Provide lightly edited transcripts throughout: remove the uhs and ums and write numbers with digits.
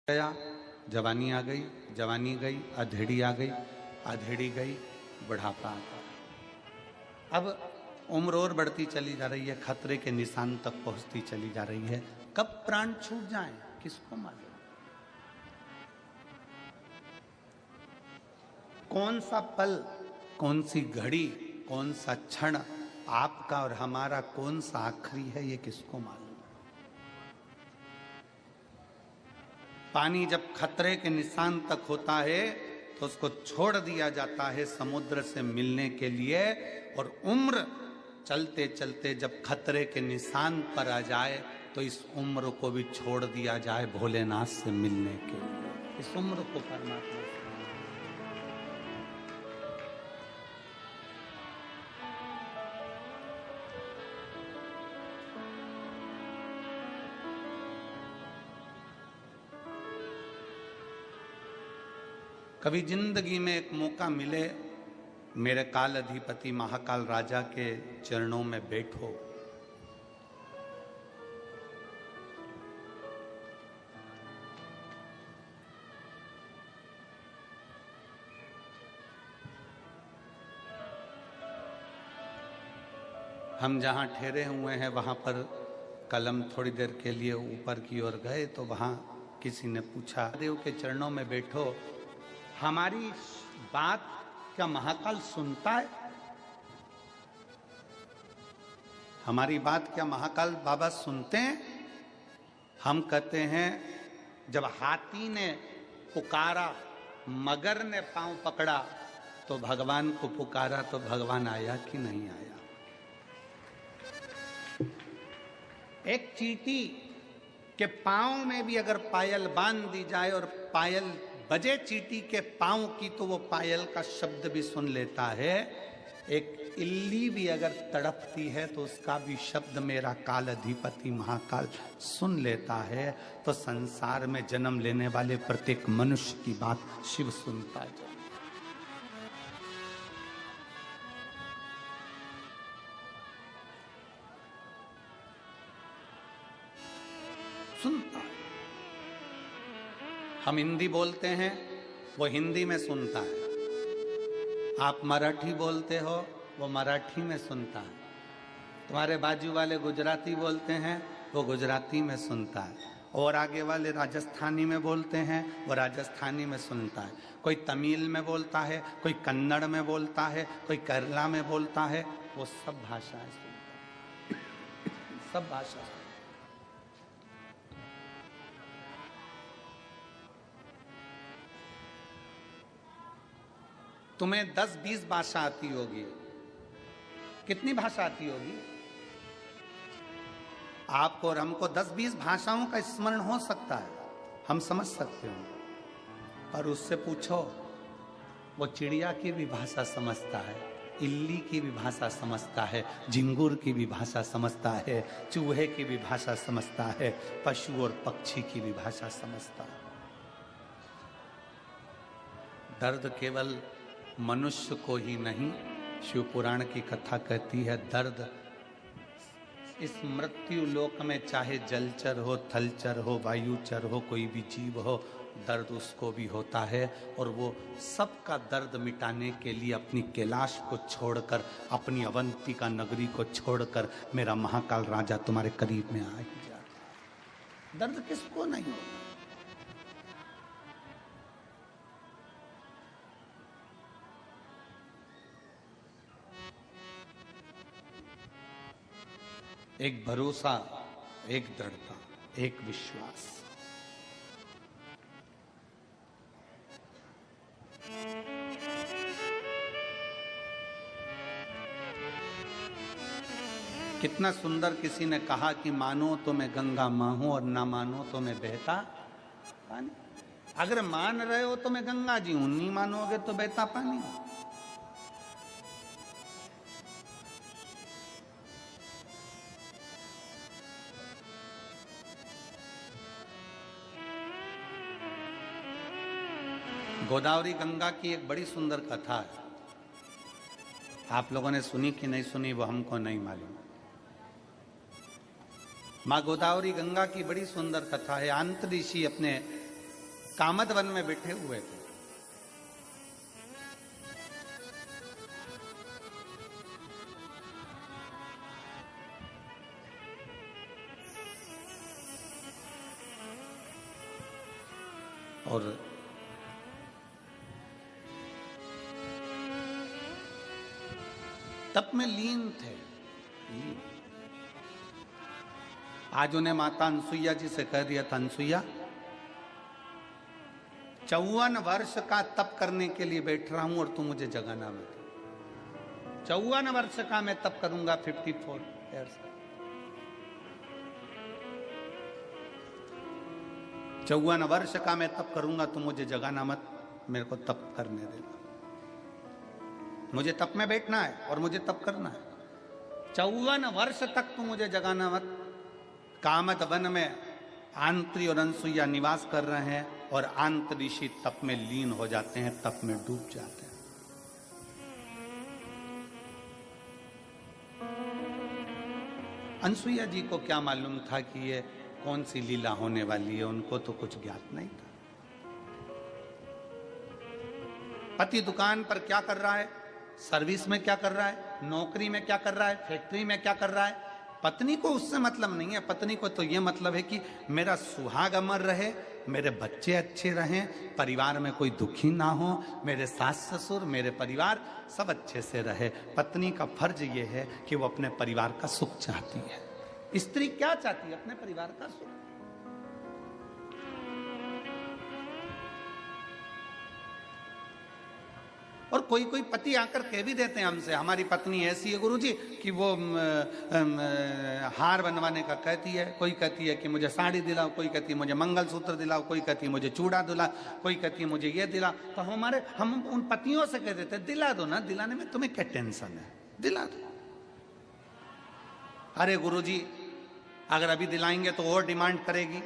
गया, जवानी आ गई, जवानी गई, अधेड़ी आ गई, अधेड़ी गई, बुढ़ापा आ गया। अब उम्र और बढ़ती चली जा रही है, खतरे के निशान तक पहुंचती चली जा रही है। कब प्राण छूट जाए किसको मालूम। कौन सा पल, कौन सी घड़ी, कौन सा क्षण आपका और हमारा कौन सा आखिरी है, ये किसको मालूम। पानी जब खतरे के निशान तक होता है तो उसको छोड़ दिया जाता है समुद्र से मिलने के लिए, और उम्र चलते चलते जब खतरे के निशान पर आ जाए तो इस उम्र को भी छोड़ दिया जाए भोलेनाथ से मिलने के लिए। इस उम्र को परमात्मा कभी जिंदगी में एक मौका मिले, मेरे काल अधिपति महाकाल राजा के चरणों में बैठो, हम जहां ठहरे हुए हैं वहां पर कलम थोड़ी देर के लिए ऊपर की ओर गए तो वहां किसी ने पूछा, देव के चरणों में बैठो, हमारी बात क्या महाकाल सुनता है? हमारी बात क्या महाकाल बाबा सुनते हैं? हम कहते हैं जब हाथी ने पुकारा, मगर ने पांव पकड़ा तो भगवान को पुकारा तो भगवान आया कि नहीं आया। एक चींटी के पांव में भी अगर पायल बांध दी जाए और पायल बजे चींटी के पांव की तो वो पायल का शब्द भी सुन लेता है। एक इल्ली भी अगर तड़पती है तो उसका भी शब्द मेरा काल अधिपति महाकाल सुन लेता है। तो संसार में जन्म लेने वाले प्रत्येक मनुष्य की बात शिव सुनता है। सुनता है। हम हिंदी बोलते हैं, वो हिंदी में सुनता है। आप मराठी बोलते हो, वो मराठी में सुनता है। तुम्हारे बाजू वाले गुजराती बोलते हैं, वो गुजराती में सुनता है। और आगे वाले राजस्थानी में बोलते हैं, वो राजस्थानी में सुनता है। कोई तमिल में बोलता है, कोई कन्नड़ में बोलता है, कोई केरला में बोलता है, वो सब भाषाएं सुनता है। सब भाषा। तुम्हें 10-20 भाषा आती होगी, कितनी भाषा आती होगी? आपको और हमको 10-20 भाषाओं का स्मरण हो सकता है, हम समझ सकते हो। पर उससे पूछो, वो चिड़िया की भी भाषा समझता है, इल्ली की भी भाषा समझता है, झिंगुर की भी भाषा समझता है, चूहे की भी भाषा समझता है, पशु और पक्षी की भी भाषा समझता है। दर्द केवल मनुष्य को ही नहीं, शिव पुराण की कथा कहती है, दर्द इस मृत्यु लोक में चाहे जलचर हो, थलचर हो, वायुचर हो, कोई भी जीव हो, दर्द उसको भी होता है। और वो सबका दर्द मिटाने के लिए अपनी कैलाश को छोड़कर, अपनी अवंतिका नगरी को छोड़कर मेरा महाकाल राजा तुम्हारे करीब में आ ही जाता है। दर्द किसको नहीं होता? एक भरोसा, एक दृढ़ता, एक विश्वास। कितना सुंदर किसी ने कहा कि मानो तो मैं गंगा मां हूं और ना मानो तो मैं बहता पानी। अगर मान रहे हो तो मैं गंगा जी हूं, नहीं मानोगे तो बहता पानी। गोदावरी गंगा की एक बड़ी सुंदर कथा है, आप लोगों ने सुनी कि नहीं सुनी वो हमको नहीं मालूम। माँ गोदावरी गंगा की बड़ी सुंदर कथा है। अंतरिषि अपने कामद वन में बैठे हुए थे। और तप में लीन थे। आज उन्हें माता अनसुईया जी से कह दिया था, अनसुईया 54 वर्ष का तप करने के लिए बैठ रहा हूं और तू मुझे जगाना मत। 54 वर्ष का मैं तप करूंगा, 54 ईयर्स का। 54 वर्ष का मैं तप करूंगा, तू मुझे जगाना मत, मेरे को तप करने देगा। मुझे तप में बैठना है और मुझे तप करना है। 54 वर्ष तक तू मुझे जगाना मत। कामद वन में आंत्री और अनसुईया निवास कर रहे हैं और आंत ऋषि तप में लीन हो जाते हैं, तप में डूब जाते हैं। अनसुईया जी को क्या मालूम था कि ये कौन सी लीला होने वाली है, उनको तो कुछ ज्ञात नहीं था। पति दुकान पर क्या कर रहा है, सर्विस में क्या कर रहा है, नौकरी में क्या कर रहा है, फैक्ट्री में क्या कर रहा है, पत्नी को उससे मतलब नहीं है। पत्नी को तो ये मतलब है कि मेरा सुहाग अमर रहे, मेरे बच्चे अच्छे रहें, परिवार में कोई दुखी ना हो, मेरे सास ससुर, मेरे परिवार सब अच्छे से रहे। पत्नी का फर्ज ये है कि वो अपने परिवार का सुख चाहती है। स्त्री क्या चाहती है? अपने परिवार का सुख। और कोई कोई पति आकर कह भी देते हैं हमसे, हमारी पत्नी ऐसी है गुरुजी कि वो हार बनवाने का कहती है, कोई कहती है कि मुझे साड़ी दिलाओ, कोई कहती है मुझे मंगलसूत्र दिलाओ, कोई कहती है मुझे चूड़ा दिला, कोई कहती है मुझे ये दिला। तो हम उन पतियों से कह देते हैं, दिला दो ना, दिलाने में तुम्हें क्या टेंशन है, दिला दो। अरे गुरुजी अगर अभी दिलाएंगे तो और डिमांड करेगी।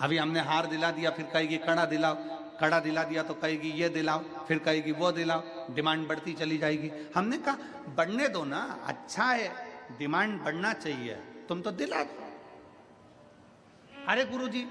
अभी हमने हार दिला दिया, फिर कहेगी कड़ा दिलाओ, कड़ा दिला दिया तो कहेगी ये दिलाओ, फिर कहेगी वो दिलाओ, डिमांड बढ़ती चली जाएगी। हमने कहा बढ़ने दो ना, अच्छा है, डिमांड बढ़ना चाहिए, तुम तो दिला दो। अरे गुरुजी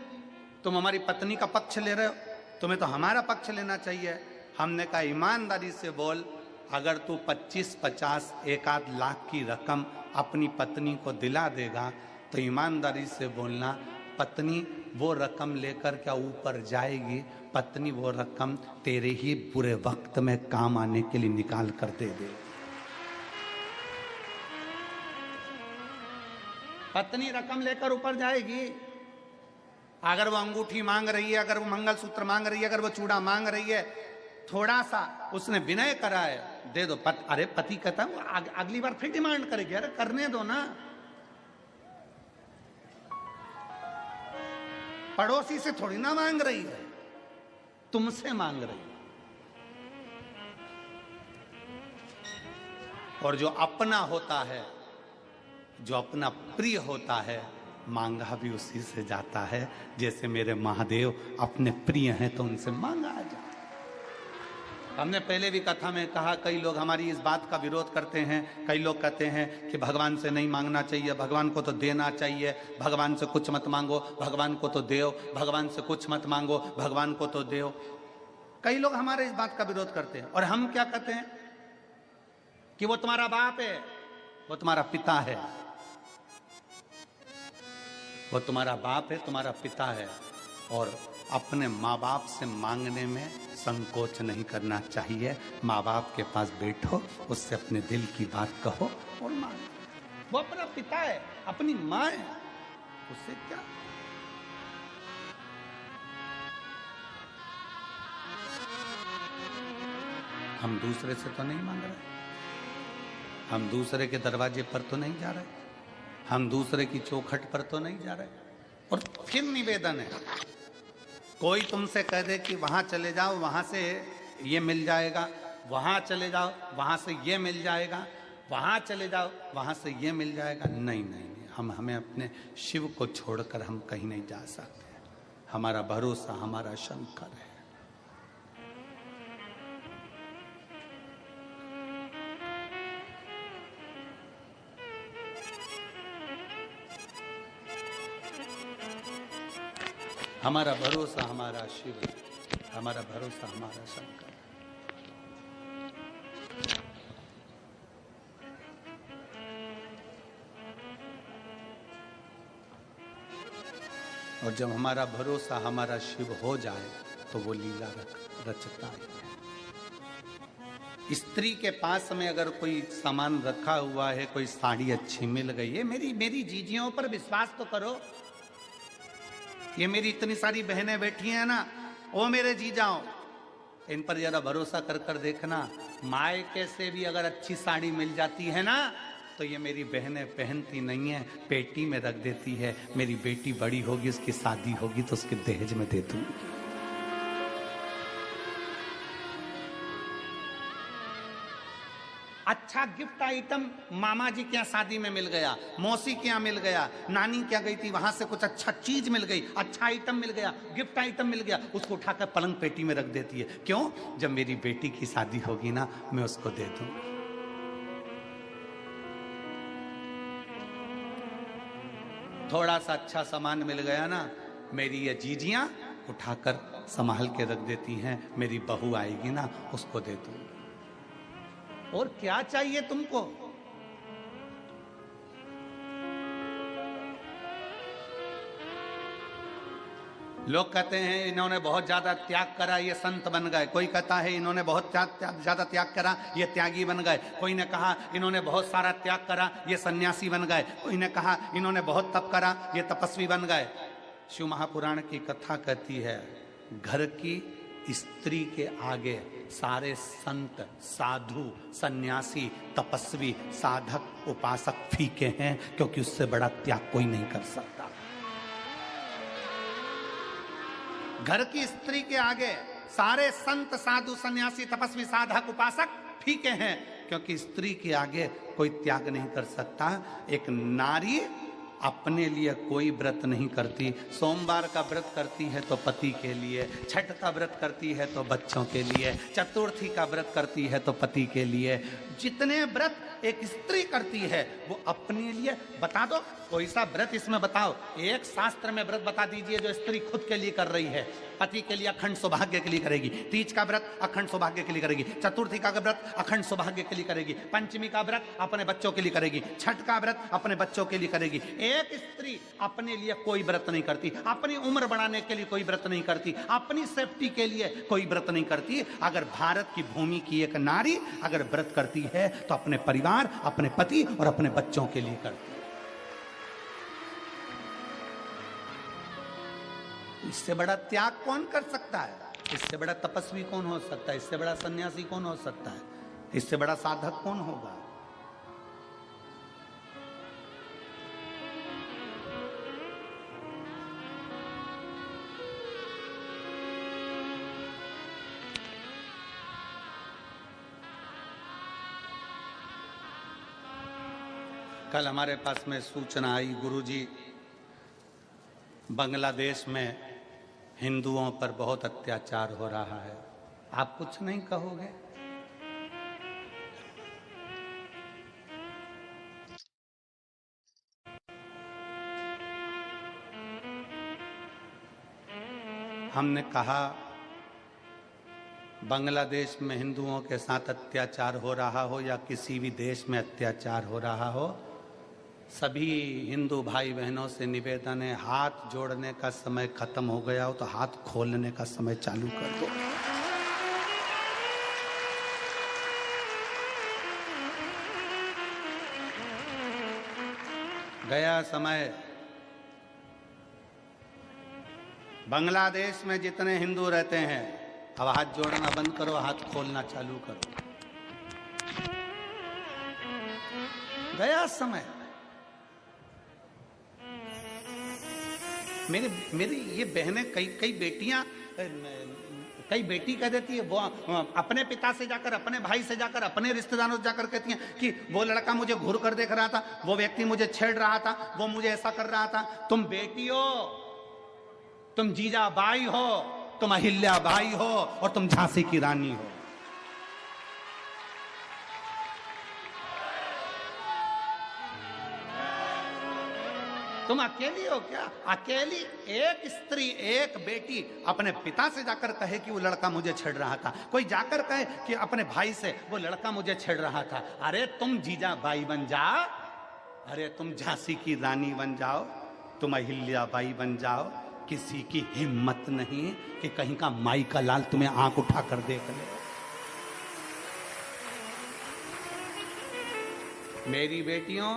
तुम हमारी पत्नी का पक्ष ले रहे हो, तुम्हें तो हमारा पक्ष लेना चाहिए। हमने कहा ईमानदारी से बोल, अगर तू 25-50 1 आध लाख की रकम अपनी पत्नी को दिला देगा तो ईमानदारी से बोलना, पत्नी वो रकम लेकर क्या ऊपर जाएगी? पत्नी वो रकम तेरे ही बुरे वक्त में काम आने के लिए निकाल कर दे दे। पत्नी रकम लेकर ऊपर जाएगी। अगर वो अंगूठी मांग रही है, अगर वो मंगलसूत्र मांग रही है, अगर वो चूड़ा मांग रही है, थोड़ा सा उसने विनय करा है, दे दो। अरे पति कहता है अगली बार फिर डिमांड करेगी, अरे करने दो ना। पड़ोसी से थोड़ी ना मांग रही है, तुमसे मांग रही है। और जो अपना होता है, जो अपना प्रिय होता है, मांगा भी उसी से जाता है। जैसे मेरे महादेव अपने प्रिय हैं तो उनसे मांगा जाता है। हमने पहले भी कथा में कहा, कई लोग हमारी इस बात का विरोध करते हैं। कई लोग कहते हैं कि भगवान से नहीं मांगना चाहिए, भगवान को तो देना चाहिए, भगवान से कुछ मत मांगो, भगवान को तो देओ, भगवान से कुछ मत मांगो, भगवान को तो देओ। कई लोग हमारे इस बात का विरोध करते हैं। और हम क्या कहते हैं कि वो तुम्हारा बाप है, वो तुम्हारा पिता है, वो तुम्हारा बाप है, तुम्हारा पिता है। और अपने माँ बाप से मांगने में संकोच नहीं करना चाहिए। माँ बाप के पास बैठो, उससे अपने दिल की बात कहो और मांगो। वो अपना पिता है, अपनी माँ है, उससे क्या। हम दूसरे से तो नहीं मांग रहे, हम दूसरे के दरवाजे पर तो नहीं जा रहे, हम दूसरे की चौखट पर तो नहीं जा रहे। और फिर निवेदन है, कोई तुमसे कह दे कि वहां चले जाओ, वहां से ये मिल जाएगा, वहां चले जाओ, वहां से ये मिल जाएगा, वहां चले जाओ, वहां से ये मिल जाएगा। नहीं नहीं नहीं, हमें अपने शिव को छोड़कर हम कहीं नहीं जा सकते। हमारा भरोसा हमारा शंकर है। हमारा भरोसा हमारा शिव, हमारा भरोसा हमारा शंकर। और जब हमारा भरोसा हमारा शिव हो जाए तो वो लीला रचता है। स्त्री के पास में अगर कोई सामान रखा हुआ है, कोई साड़ी अच्छी मिल गई है, मेरी जीजियों पर विश्वास तो करो। ये मेरी इतनी सारी बहनें बैठी हैं ना, ओ मेरे जीजाओं, इन पर जरा भरोसा कर कर देखना। मायके से भी अगर अच्छी साड़ी मिल जाती है ना, तो ये मेरी बहनें पहनती नहीं है, पेटी में रख देती है। मेरी बेटी बड़ी होगी, उसकी शादी होगी तो उसके दहेज में दे दूंगी। अच्छा गिफ्ट आइटम मामा जी के यहाँ शादी में मिल गया, मौसी के यहाँ मिल गया, नानी क्या गई थी वहां से कुछ अच्छा चीज मिल गई, अच्छा आइटम मिल गया, गिफ्ट आइटम मिल गया, उसको उठाकर पलंग पेटी में रख देती है। क्यों? जब मेरी बेटी की शादी होगी ना, मैं उसको दे दूंगी। थोड़ा सा अच्छा सामान मिल गया ना, मेरी ये जीजियां उठाकर संभाल के रख देती हैं। मेरी बहू आएगी ना, उसको दे दूंगी। और क्या चाहिए तुमको? लोग कहते हैं इन्होंने बहुत ज्यादा त्याग करा, ये संत बन गए। कोई कहता है इन्होंने बहुत ज्यादा त्याग करा, ये त्यागी बन गए। कोई ने कहा इन्होंने बहुत सारा त्याग करा, ये सन्यासी बन गए। कोई ने कहा इन्होंने बहुत तप करा, ये तपस्वी बन गए। शिव महापुराण की कथा कहती है, घर की स्त्री के आगे सारे संत, साधु, सन्यासी, तपस्वी, साधक, उपासक फीके हैं, क्योंकि उससे बड़ा त्याग कोई नहीं कर सकता। घर की स्त्री के आगे सारे संत, साधु, सन्यासी, तपस्वी, साधक, उपासक फीके हैं, क्योंकि स्त्री के आगे कोई त्याग नहीं कर सकता। एक नारी अपने लिए कोई व्रत नहीं करती। सोमवार का व्रत करती है तो पति के लिए, छठ का व्रत करती है तो बच्चों के लिए, चतुर्थी का व्रत करती है तो पति के लिए। जितने व्रत एक स्त्री करती है वो अपने लिए। बता दो कोई सा व्रत इसमें बताओ, एक शास्त्र में व्रत बता दीजिए जो स्त्री खुद के लिए कर रही है। पति के लिए अखंड सौभाग्य के लिए करेगी, तीज का व्रत अखंड सौभाग्य के लिए करेगी, चतुर्थी का व्रत अखंड सौभाग्य के लिए करेगी, पंचमी का व्रत अपने बच्चों के लिए करेगी, छठ का व्रत अपने बच्चों के लिए करेगी। एक स्त्री अपने लिए कोई व्रत नहीं करती, अपनी उम्र बढ़ाने के लिए कोई व्रत नहीं करती, अपनी सेफ्टी के लिए कोई व्रत नहीं करती। अगर भारत की भूमि की एक नारी अगर व्रत करती है तो अपने परिवार, अपने पति और अपने बच्चों के लिए करती है। इससे बड़ा त्याग कौन कर सकता है? इससे बड़ा तपस्वी कौन हो सकता है? इससे बड़ा सन्यासी कौन हो सकता है? इससे बड़ा साधक कौन होगा? कल हमारे पास में सूचना आई, गुरुजी बांग्लादेश में हिंदुओं पर बहुत अत्याचार हो रहा है। आप कुछ नहीं कहोगे? हमने कहा बांग्लादेश में हिंदुओं के साथ अत्याचार हो रहा हो या किसी भी देश में अत्याचार हो रहा हो, सभी हिंदू भाई बहनों से निवेदन है, हाथ जोड़ने का समय खत्म हो गया हो तो हाथ खोलने का समय चालू कर दो। गया समय। बांग्लादेश में जितने हिंदू रहते हैं, अब हाथ जोड़ना बंद करो, हाथ खोलना चालू करो। गया समय। मेरी ये बहनें, कई बेटियां, कई बेटी कह देती है, वो अपने पिता से जाकर, अपने भाई से जाकर, अपने रिश्तेदारों से जाकर कहती हैं कि वो लड़का मुझे घूर कर देख रहा था, वो व्यक्ति मुझे छेड़ रहा था, वो मुझे ऐसा कर रहा था। तुम बेटी हो, तुम जीजा बाई हो, तुम अहिल्या बाई हो और तुम झांसी की रानी हो। तुम अकेली हो क्या? अकेली एक स्त्री, एक बेटी अपने पिता से जाकर कहे कि वो लड़का मुझे छेड़ रहा था, कोई जाकर कहे कि अपने भाई से वो लड़का मुझे छेड़ रहा था। अरे तुम जीजा बाई बन जाओ, अरे तुम झांसी की रानी बन जाओ, तुम अहिल्या बाई बन जाओ। किसी की हिम्मत नहीं कि कहीं का माई का लाल तुम्हें आंख उठाकर देख ले। मेरी बेटियों,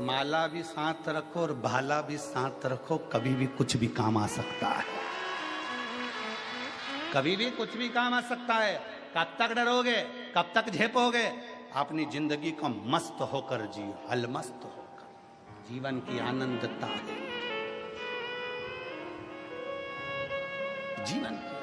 माला भी साथ रखो और भाला भी साथ रखो, कभी भी कुछ भी काम आ सकता है, कभी भी कुछ भी काम आ सकता है। कब तक डरोगे, कब तक झेपोगे? अपनी जिंदगी को मस्त होकर जियो, हलमस्त होकर। जीवन की आनंदता है, जीवन की